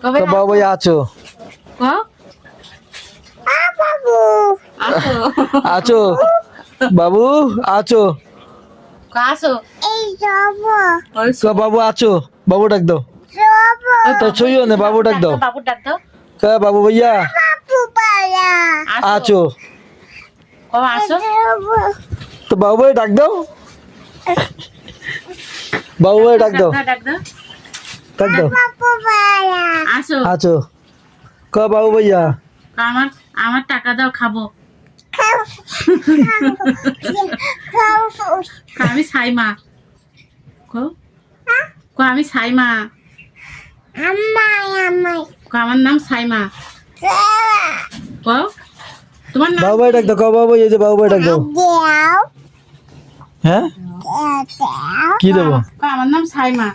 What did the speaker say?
কবে বাবু ভাইয়া আছো কো বাবু আসো আছো বাবু আছো আসো এই যাব বাবু আছো বাবু ডাক দাও তো ছুঁইও না বাবু ডাক দাও বাবু ডাক দাও বাবু ভাইয়া বাবু ভাইয়া আছো কো আসো তো বাবু ভাই ডাক দাও বাবু ভাই ডাক দাও ডাক দাও ডাক দাও বাবু ভাইয়া আসো আছো বাবু ভাইয়া আমার আমার টাকা দাও খাবো আমি সাইমা কো কো আমি সাইমা কো আমার নাম সাইমা কো তোমার নাম বাবু ভাই ডাক দাও বাবু ভাই এই যে বাবু ভাই ডাক দাও হ্যাঁ কি দেবো কো আমার নাম সাইমা